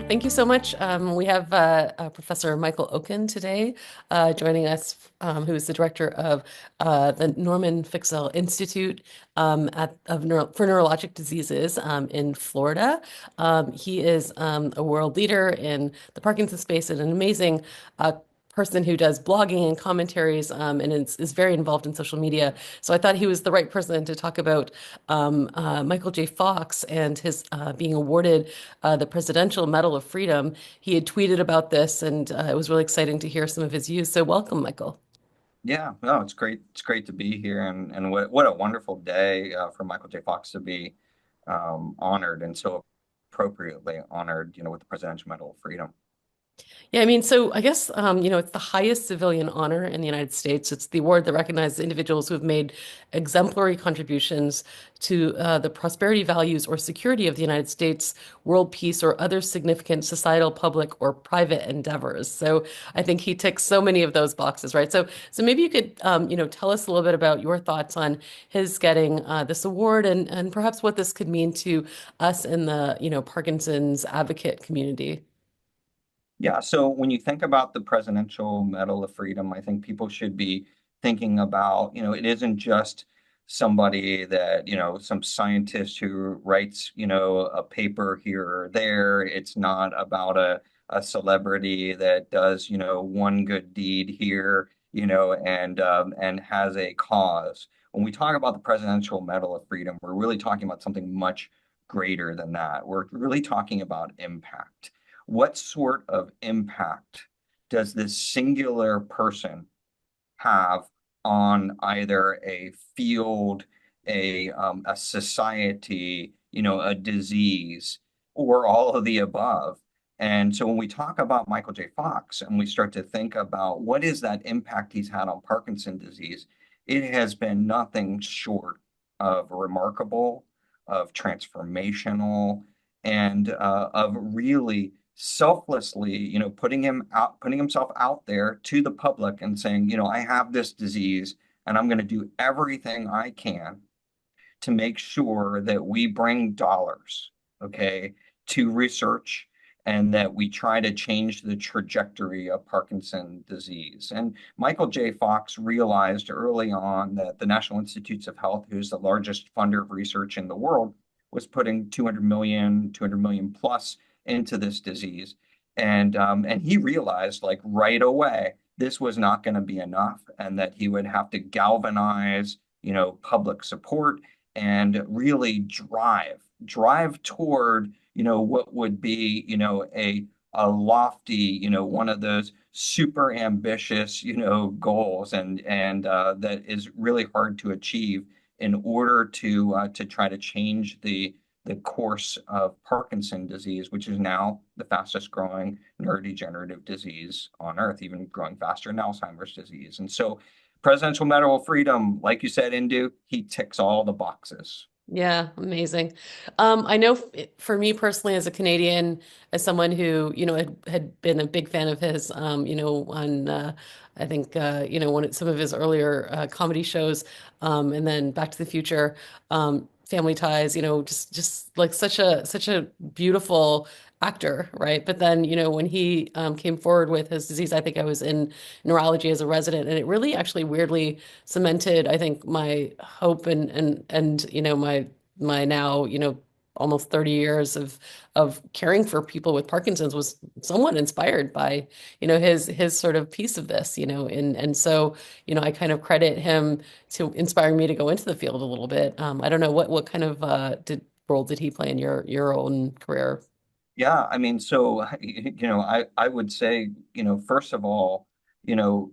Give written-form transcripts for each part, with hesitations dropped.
Thank you so much. We have Professor Michael Oken today joining us, who is the director of the Norman Fixell Institute for Neurologic Diseases in Florida. He is a world leader in the Parkinson space and an amazing person who does blogging and commentaries and is very involved in social media. So I thought he was the right person to talk about Michael J. Fox and his being awarded the Presidential Medal of Freedom. He had tweeted about this, and it was really exciting to hear some of his views. So welcome, Michael. Yeah, no, it's great. It's great to be here, and what a wonderful day for Michael J. Fox to be honored and so appropriately honored, with the Presidential Medal of Freedom. Yeah, I mean, so I guess, it's the highest civilian honor in the United States. It's the award that recognizes individuals who have made exemplary contributions to the prosperity, values, or security of the United States, world peace, or other significant societal, public, or private endeavors. So I think he ticks so many of those boxes, right? So maybe you could, tell us a little bit about your thoughts on his getting this award and perhaps what this could mean to us in the, Parkinson's advocate community. Yeah, so when you think about the Presidential Medal of Freedom, I think people should be thinking about, it isn't just somebody that, some scientist who writes, a paper here or there. It's not about a celebrity that does, one good deed here, and has a cause. When we talk about the Presidential Medal of Freedom, we're really talking about something much greater than that. We're really talking about impact. What sort of impact does this singular person have on either a field, a society, a disease, or all of the above? And so when we talk about Michael J. Fox and we start to think about what is that impact he's had on Parkinson's disease, it has been nothing short of remarkable, of transformational, and of really selflessly, putting himself out there to the public and saying, I have this disease and I'm going to do everything I can to make sure that we bring dollars, okay, to research and that we try to change the trajectory of Parkinson's disease. And Michael J. Fox realized early on that the National Institutes of Health, who's the largest funder of research in the world, was putting 200 million plus into this disease. And he realized like right away this was not going to be enough and that he would have to galvanize, public support and really drive toward, what would be, a lofty, one of those super ambitious, goals and that is really hard to achieve in order to try to change the course of Parkinson's disease, which is now the fastest growing neurodegenerative disease on earth, even growing faster than Alzheimer's disease. And so Presidential Medal of Freedom, like you said, Indu, he ticks all the boxes. Yeah, amazing. I know for me personally, as a Canadian, as someone who, had been a big fan of his, on, I think, some of his earlier comedy shows, and then Back to the Future, Family Ties, just like such a beautiful actor, right? But then, when he came forward with his disease, I think I was in neurology as a resident, and it really actually weirdly cemented, I think, my hope and my now, almost 30 years of caring for people with Parkinson's was somewhat inspired by, his sort of piece of this, and so, I kind of credit him to inspiring me to go into the field a little bit. I don't know what kind of did role did he play in your own career? Yeah, I mean, so, I would say, first of all, you know,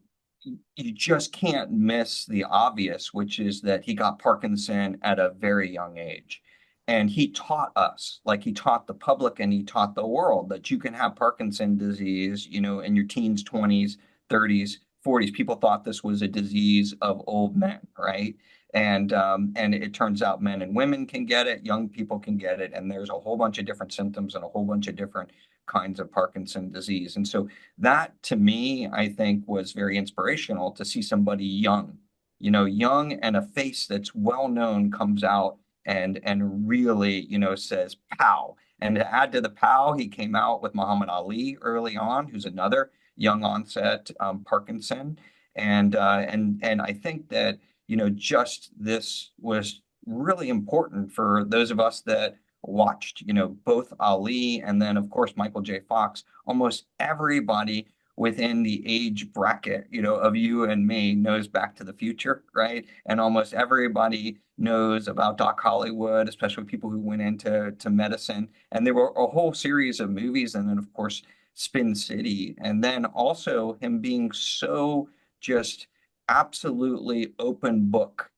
you just can't miss the obvious, which is that he got Parkinson at a very young age. And he taught us, like he taught the public and he taught the world that you can have Parkinson disease, in your teens, 20s, 30s, 40s. People thought this was a disease of old men, right? And it turns out men and women can get it, young people can get it, and there's a whole bunch of different symptoms and a whole bunch of different kinds of Parkinson disease. And so that to me, I think was very inspirational to see somebody young, young and a face that's well known comes out and really, says pow. And to add to the pile, he came out with Muhammad Ali early on, who's another young onset Parkinson. And I think that, just this was really important for those of us that watched, both Ali and then, of course, Michael J. Fox. Almost everybody within the age bracket, of you and me knows Back to the Future, right? And almost everybody knows about Doc Hollywood, especially people who went into medicine. And there were a whole series of movies, and then of course Spin City, and then also him being so just absolutely open book,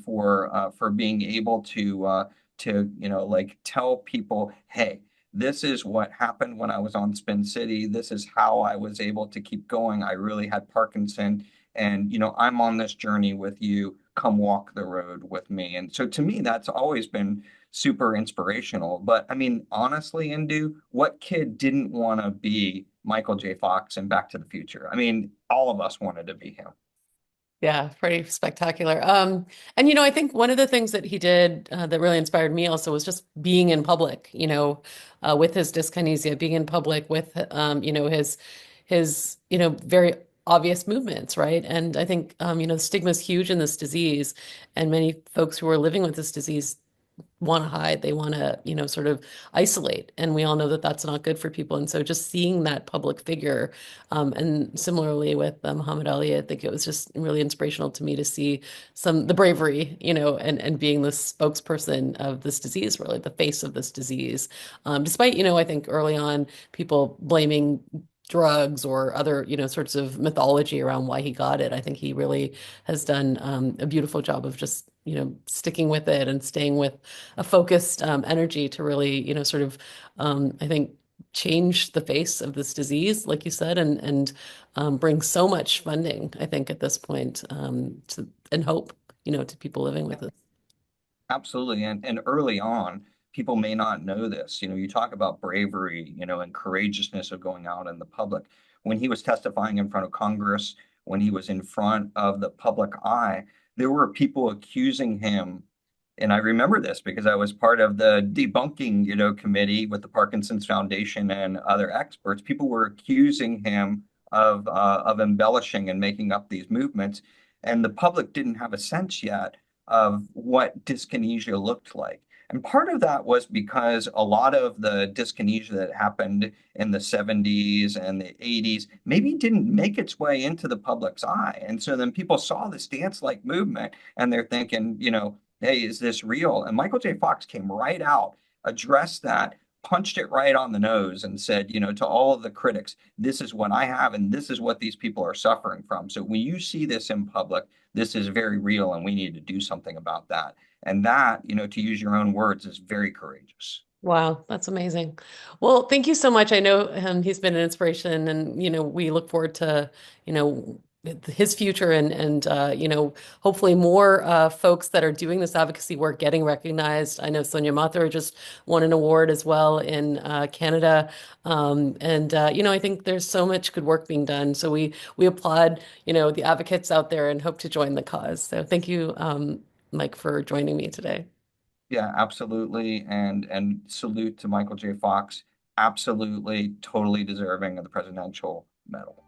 for being able to like tell people, hey, this is what happened when I was on Spin City. This is how I was able to keep going. I really had Parkinson, and I'm on this journey with you. Come walk the road with me. And so to me, that's always been super inspirational. But I mean, honestly, Indu, what kid didn't want to be Michael J. Fox in Back to the Future? I mean, all of us wanted to be him. Yeah, pretty spectacular. And I think one of the things that he did that really inspired me also was just being in public, with his dyskinesia, being in public with, his, very obvious movements, right? And I think, the stigma is huge in this disease, and many folks who are living with this disease want to hide. They want to, sort of isolate. And we all know that that's not good for people. And so just seeing that public figure, and similarly with Muhammad Ali, I think it was just really inspirational to me to see the bravery, and being the spokesperson of this disease, really the face of this disease. Despite, I think early on people blaming drugs or other, sorts of mythology around why he got it. I think he really has done a beautiful job of just, sticking with it and staying with a focused energy to really, sort of, I think, change the face of this disease, like you said, and bring so much funding, I think, at this point, and hope, to people living with it. Absolutely. And early on, people may not know this. You talk about bravery, and courageousness of going out in the public. When he was testifying in front of Congress, when he was in front of the public eye, there were people accusing him. And I remember this because I was part of the debunking, committee with the Parkinson's Foundation and other experts. People were accusing him of embellishing and making up these movements, and the public didn't have a sense yet of what dyskinesia looked like. And part of that was because a lot of the dyskinesia that happened in the 70s and the 80s maybe didn't make its way into the public's eye. And so then people saw this dance-like movement and they're thinking, hey, is this real? And Michael J. Fox came right out, addressed that, punched it right on the nose and said, to all of the critics, this is what I have and this is what these people are suffering from. So when you see this in public, this is very real and we need to do something about that. And that, to use your own words, is very courageous. Wow, that's amazing. Well, thank you so much. I know he's been an inspiration, and we look forward to his future, and hopefully more folks that are doing this advocacy work getting recognized. I know Sonia Mathur just won an award as well in Canada, and I think there's so much good work being done. So we applaud the advocates out there and hope to join the cause. So thank you, Mike, for joining me today. Yeah, absolutely. And salute to Michael J. Fox. Absolutely, totally deserving of the Presidential Medal.